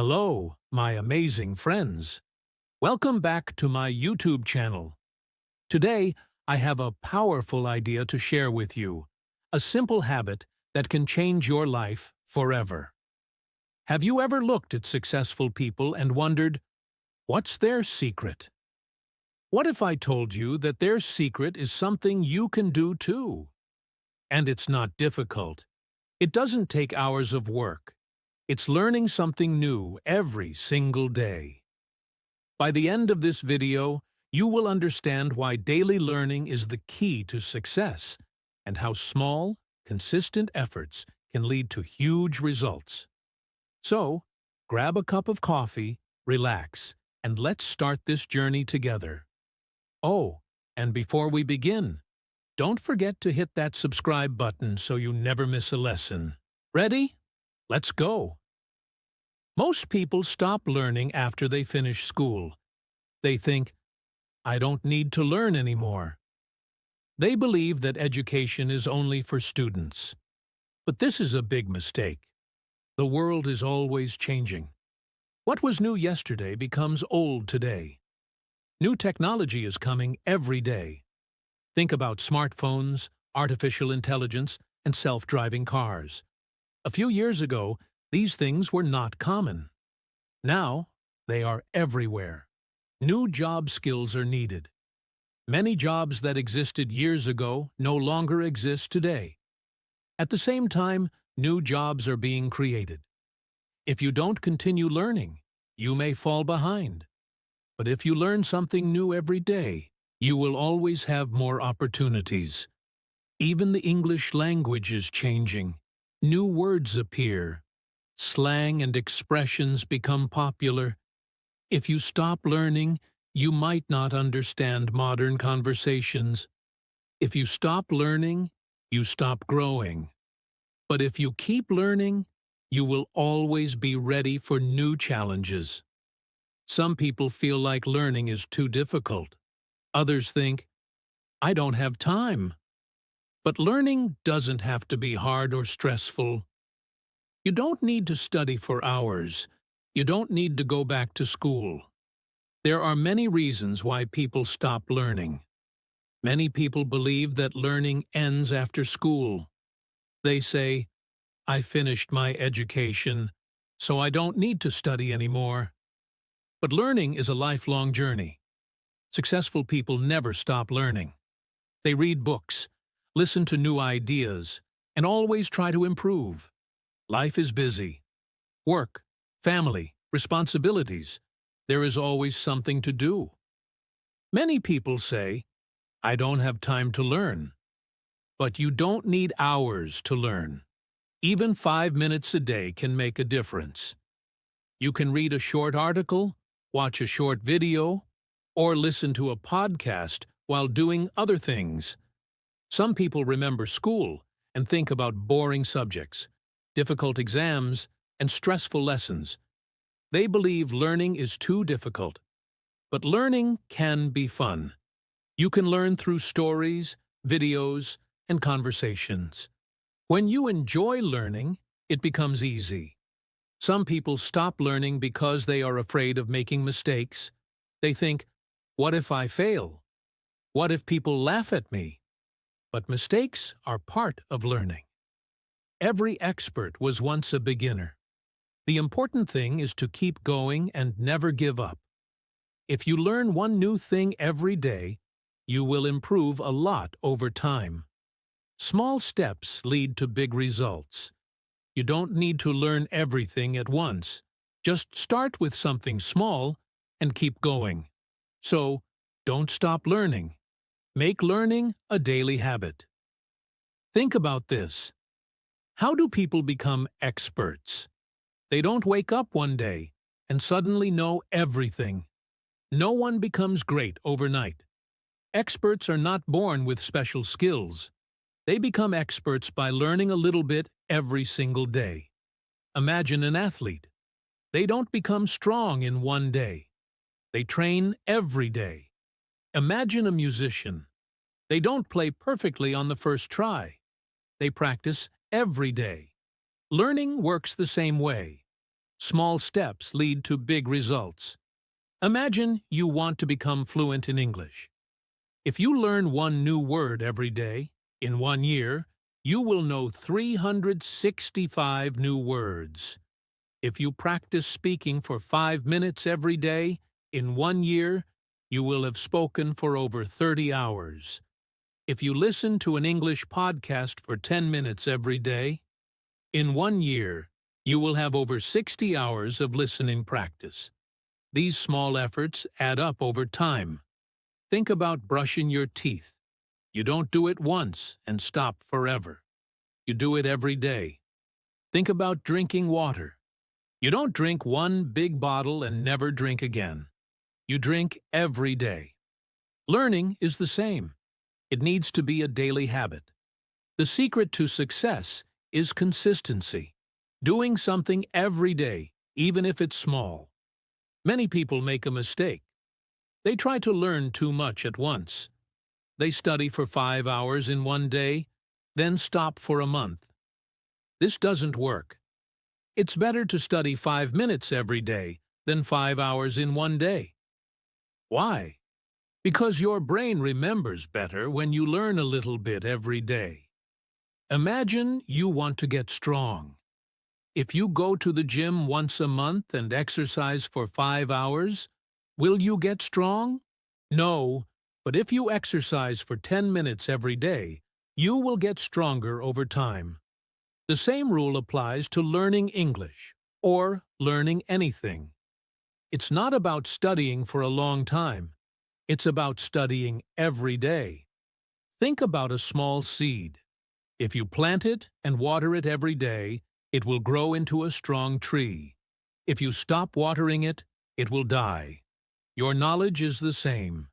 Hello, my amazing friends. Welcome back to my YouTube channel. Today, I have a powerful idea to share with you, a simple habit that can change your life forever. Have you ever looked at successful people and wondered, what's their secret? What if I told you that their secret is something you can do too? And it's not difficult. It doesn't take hours of work. It's learning something new every single day. By the end of this video, you will understand why daily learning is the key to success and how small, consistent efforts can lead to huge results. So, grab a cup of coffee, relax, and let's start this journey together. Oh, and before we begin, don't forget to hit that subscribe button so you never miss a lesson. Ready? Let's go! Most people stop learning after they finish school. They think, I don't need to learn anymore. They believe that education is only for students. But this is a big mistake. The world is always changing. What was new yesterday becomes old today. New technology is coming every day. Think about smartphones, artificial intelligence, and self-driving cars. A few years ago, these things were not common. Now, they are everywhere. New job skills are needed. Many jobs that existed years ago no longer exist today. At the same time, new jobs are being created. If you don't continue learning, you may fall behind. But if you learn something new every day, you will always have more opportunities. Even the English language is changing. New words appear. Slang and expressions become popular. If you stop learning, you might not understand modern conversations. If you stop learning, you stop growing. But if you keep learning, you will always be ready for new challenges. Some people feel like learning is too difficult. Others think, I don't have time. But learning doesn't have to be hard or stressful. You don't need to study for hours. You don't need to go back to school. There are many reasons why people stop learning. Many people believe that learning ends after school. They say, I finished my education, so I don't need to study anymore. But learning is a lifelong journey. Successful people never stop learning. They read books, listen to new ideas, and always try to improve. Life is busy. Work, family, responsibilities. There is always something to do. Many people say, I don't have time to learn. But you don't need hours to learn. Even 5 minutes a day can make a difference. You can read a short article, watch a short video, or listen to a podcast while doing other things. Some people remember school and think about boring subjects, difficult exams, and stressful lessons. They believe learning is too difficult. But learning can be fun. You can learn through stories, videos, and conversations. When you enjoy learning, it becomes easy. Some people stop learning because they are afraid of making mistakes. They think, what if I fail? What if people laugh at me? But mistakes are part of learning. Every expert was once a beginner. The important thing is to keep going and never give up. If you learn one new thing every day, you will improve a lot over time. Small steps lead to big results. You don't need to learn everything at once. Just start with something small and keep going. So, don't stop learning. Make learning a daily habit. Think about this. How do people become experts? They don't wake up one day and suddenly know everything. No one becomes great overnight. Experts are not born with special skills. They become experts by learning a little bit every single day. Imagine an athlete. They don't become strong in one day. They train every day. Imagine a musician. They don't play perfectly on the first try. They practice every day. Learning works the same way. Small steps lead to big results. Imagine you want to become fluent in English. If you learn one new word every day, in 1 year, you will know 365 new words. If you practice speaking for 5 minutes every day, in 1 year, you will have spoken for over 30 hours. If you listen to an English podcast for 10 minutes every day, in 1 year, you will have over 60 hours of listening practice. These small efforts add up over time. Think about brushing your teeth. You don't do it once and stop forever. You do it every day. Think about drinking water. You don't drink one big bottle and never drink again. You drink every day. Learning is the same. It needs to be a daily habit. The secret to success is consistency. Doing something every day, even if it's small. Many people make a mistake. They try to learn too much at once. They study for 5 hours in one day, then stop for a month. This doesn't work. It's better to study 5 minutes every day than 5 hours in one day. Why? Because your brain remembers better when you learn a little bit every day. Imagine you want to get strong. If you go to the gym once a month and exercise for 5 hours, will you get strong? No, but if you exercise for 10 minutes every day, you will get stronger over time. The same rule applies to learning English, or learning anything. It's not about studying for a long time. It's about studying every day. Think about a small seed. If you plant it and water it every day, it will grow into a strong tree. If you stop watering it, it will die. Your knowledge is the same.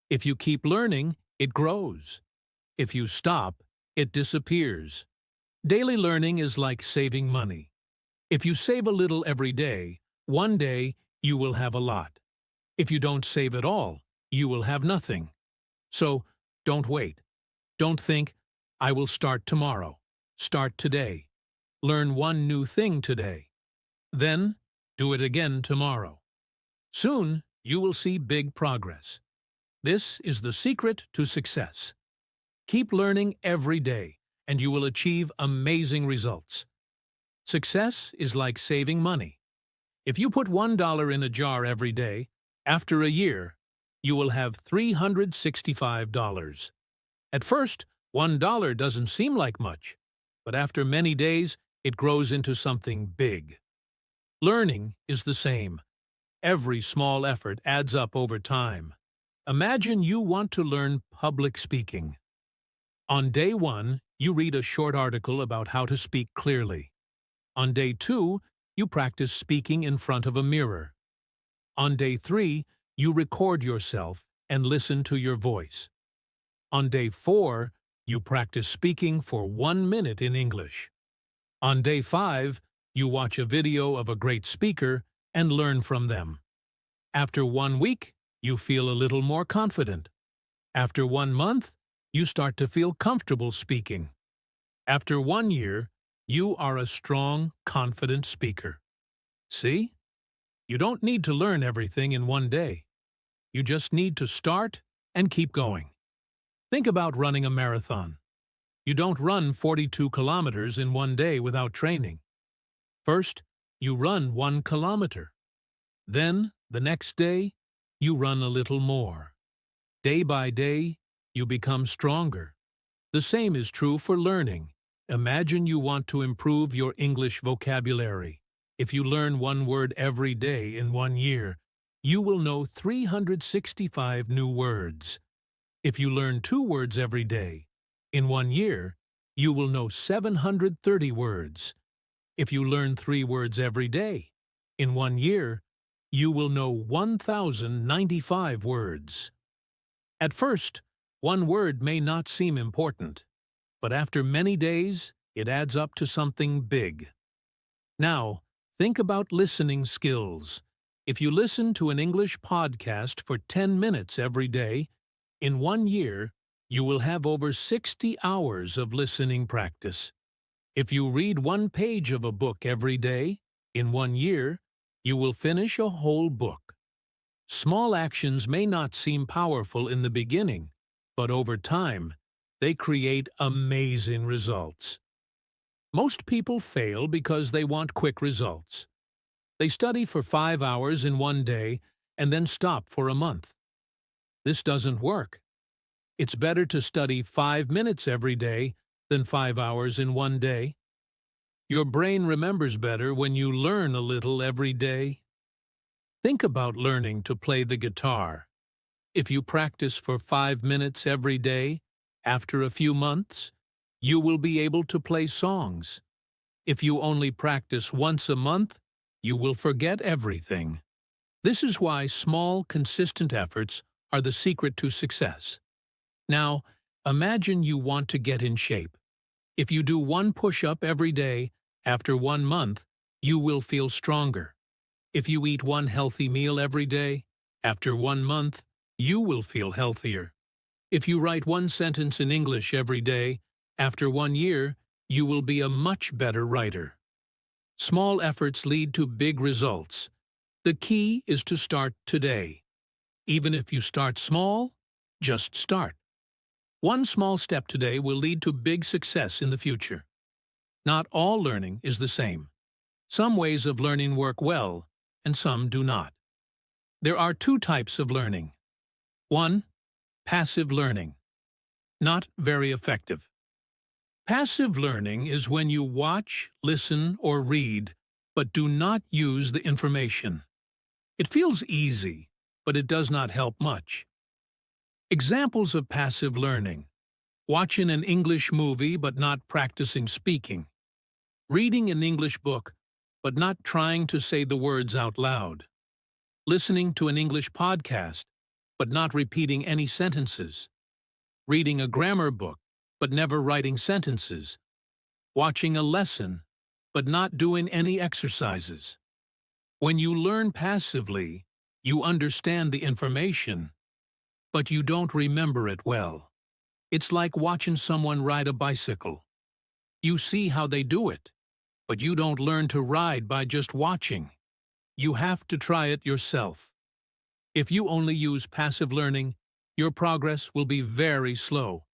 If you keep learning, it grows. If you stop, it disappears. Daily learning is like saving money. If you save a little every day, one day you will have a lot. If you don't save at all, you will have nothing. So, don't wait. Don't think, I will start tomorrow. Start today. Learn one new thing today. Then, do it again tomorrow. Soon, you will see big progress. This is the secret to success. Keep learning every day, and you will achieve amazing results. Success is like saving money. If you put $1 in a jar every day, after a year, you will have $365. At first, $1 doesn't seem like much, but after many days, it grows into something big. Learning is the same. Every small effort adds up over time. Imagine you want to learn public speaking. On day 1, you read a short article about how to speak clearly. On day 2, you practice speaking in front of a mirror. On day 3, you record yourself and listen to your voice. On day 4, you practice speaking for 1 minute in English. On day 5, you watch a video of a great speaker and learn from them. After 1 week, you feel a little more confident. After 1 month, you start to feel comfortable speaking. After 1 year, you are a strong, confident speaker. See? You don't need to learn everything in one day. You just need to start and keep going. Think about running a marathon. You don't run 42 kilometers in one day without training. First, you run 1 kilometer. Then, the next day, you run a little more. Day by day, you become stronger. The same is true for learning. Imagine you want to improve your English vocabulary. If you learn 1 word every day in 1 year, you will know 365 new words. If you learn 2 words every day, in 1 year, you will know 730 words. If you learn 3 words every day, in 1 year, you will know 1,095 words. At first, 1 word may not seem important, but after many days, it adds up to something big. Now, think about listening skills. If you listen to an English podcast for 10 minutes every day, in 1 year, you will have over 60 hours of listening practice. If you read 1 page of a book every day, In 1 year, you will finish a whole book. Small actions may not seem powerful in the beginning, but over time, they create amazing results. Most people fail because they want quick results. They study for 5 hours in one day and then stop for a month. This doesn't work. It's better to study 5 minutes every day than 5 hours in one day. Your brain remembers better when you learn a little every day. Think about learning to play the guitar. If you practice for 5 minutes every day, after a few months, you will be able to play songs. If you only practice once a month, you will forget everything. This is why small, consistent efforts are the secret to success. Now, imagine you want to get in shape. If you do one push-up every day, after 1 month, you will feel stronger. If you eat one healthy meal every day, after 1 month, you will feel healthier. If you write one sentence in English every day, after 1 year, you will be a much better writer. Small efforts lead to big results. The key is to start today. Even if you start small, just start. One small step today will lead to big success in the future. Not all learning is the same. Some ways of learning work well, and some do not. There are 2 types of learning. 1. Passive learning. Not very effective. Passive learning is when you watch, listen, or read, but do not use the information. It feels easy, but it does not help much. Examples of passive learning: watching an English movie but not practicing speaking, reading an English book but not trying to say the words out loud, listening to an English podcast but not repeating any sentences, reading a grammar book but never writing sentences, watching a lesson but not doing any exercises. When you learn passively, you understand the information, but you don't remember it well. It's like watching someone ride a bicycle. You see how they do it, but you don't learn to ride by just watching. You have to try it yourself. If you only use passive learning, your progress will be very slow.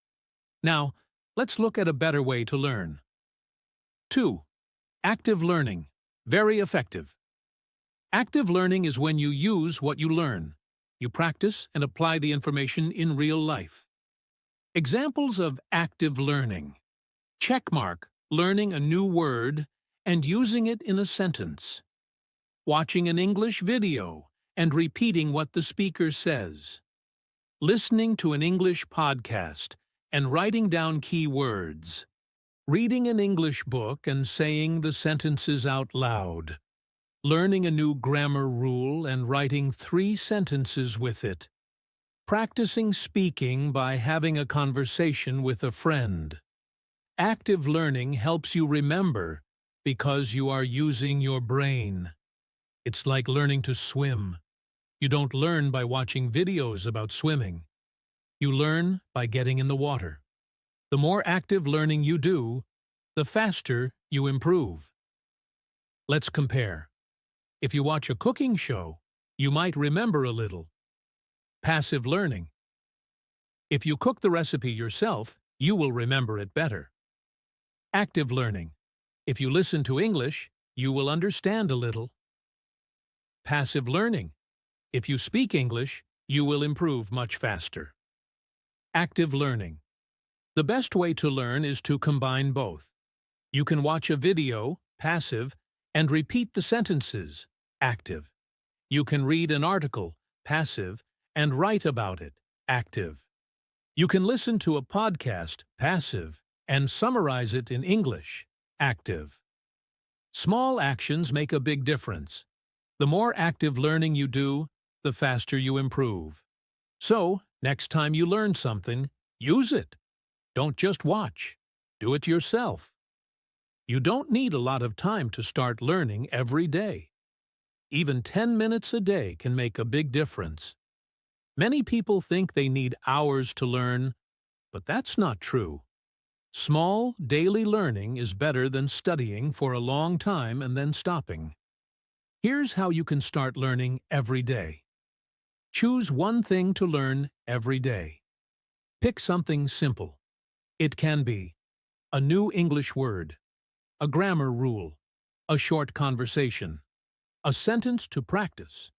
Now, let's look at a better way to learn. 2. Active learning. Very effective. Active learning is when you use what you learn. You practice and apply the information in real life. Examples of active learning: checkmark, learning a new word and using it in a sentence. Watching an English video and repeating what the speaker says. Listening to an English podcast and writing down key words. Reading an English book and saying the sentences out loud. Learning a new grammar rule and writing 3 sentences with it. Practicing speaking by having a conversation with a friend. Active learning helps you remember because you are using your brain. It's like learning to swim. You don't learn by watching videos about swimming. You learn by getting in the water. The more active learning you do, the faster you improve. Let's compare. If you watch a cooking show, you might remember a little. Passive learning. If you cook the recipe yourself, you will remember it better. Active learning. If you listen to English, you will understand a little. Passive learning. If you speak English, you will improve much faster. Active learning. The best way to learn is to combine both. You can watch a video, passive, and repeat the sentences, active. You can read an article, passive, and write about it, active. You can listen to a podcast, passive, and summarize it in English, active. Small actions make a big difference. The more active learning you do, the faster you improve. So, next time you learn something, use it. Don't just watch. Do it yourself. You don't need a lot of time to start learning every day. Even 10 minutes a day can make a big difference. Many people think they need hours to learn, but that's not true. Small, daily learning is better than studying for a long time and then stopping. Here's how you can start learning every day. Choose one thing to learn every day. Pick something simple. It can be a new English word, a grammar rule, a short conversation, a sentence to practice.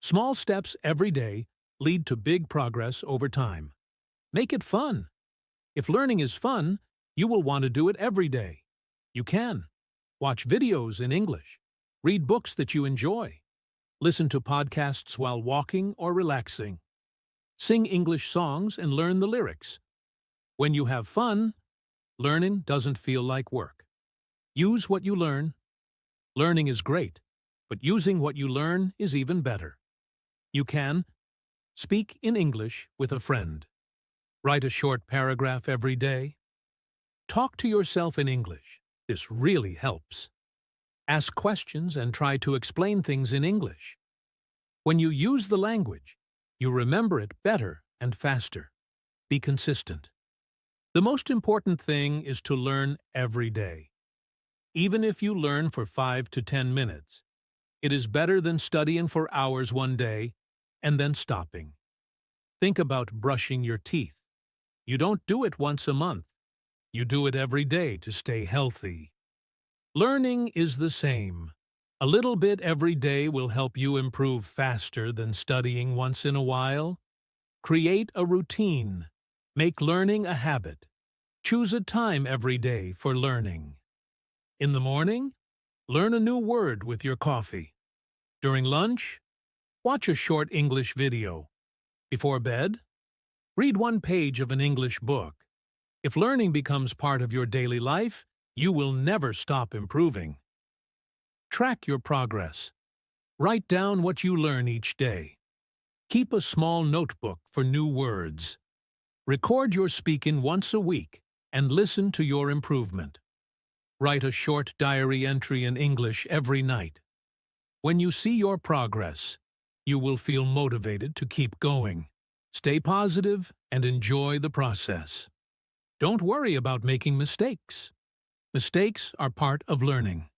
Small steps every day lead to big progress over time. Make it fun. If learning is fun, you will want to do it every day. You can watch videos in English, read books that you enjoy, listen to podcasts while walking or relaxing, sing English songs and learn the lyrics. When you have fun, learning doesn't feel like work. Use what you learn. Learning is great, but using what you learn is even better. You can speak in English with a friend. Write a short paragraph every day. Talk to yourself in English. This really helps. Ask questions and try to explain things in English. When you use the language, you remember it better and faster. Be consistent. The most important thing is to learn every day. Even if you learn for 5 to 10 minutes, it is better than studying for hours one day and then stopping. Think about brushing your teeth. You don't do it once a month. You do it every day to stay healthy. Learning is the same. A little bit every day will help you improve faster than studying once in a while. Create a routine. Make learning a habit. Choose a time every day for learning. In the morning, learn a new word with your coffee. During lunch, watch a short English video. Before bed, read one page of an English book. If learning becomes part of your daily life, you will never stop improving. Track your progress. Write down what you learn each day. Keep a small notebook for new words. Record your speaking once a week and listen to your improvement. Write a short diary entry in English every night. When you see your progress, you will feel motivated to keep going. Stay positive and enjoy the process. Don't worry about making mistakes. Mistakes are part of learning.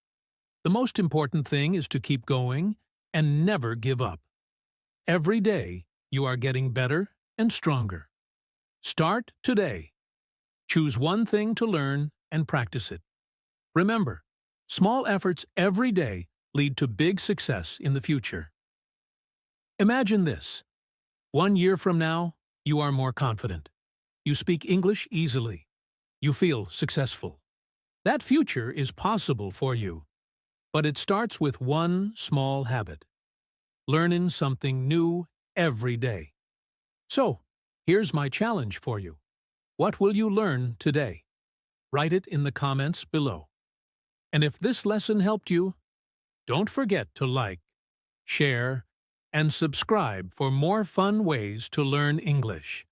The most important thing is to keep going and never give up. Every day, you are getting better and stronger. Start today. Choose one thing to learn and practice it. Remember, small efforts every day lead to big success in the future. Imagine this. 1 year from now, you are more confident. You speak English easily. You feel successful. That future is possible for you, but it starts with one small habit. Learning something new every day. So, here's my challenge for you. What will you learn today? Write it in the comments below. And if this lesson helped you, don't forget to like, share, and subscribe for more fun ways to learn English.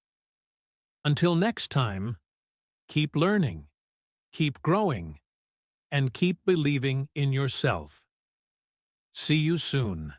Until next time, keep learning, keep growing, and keep believing in yourself. See you soon.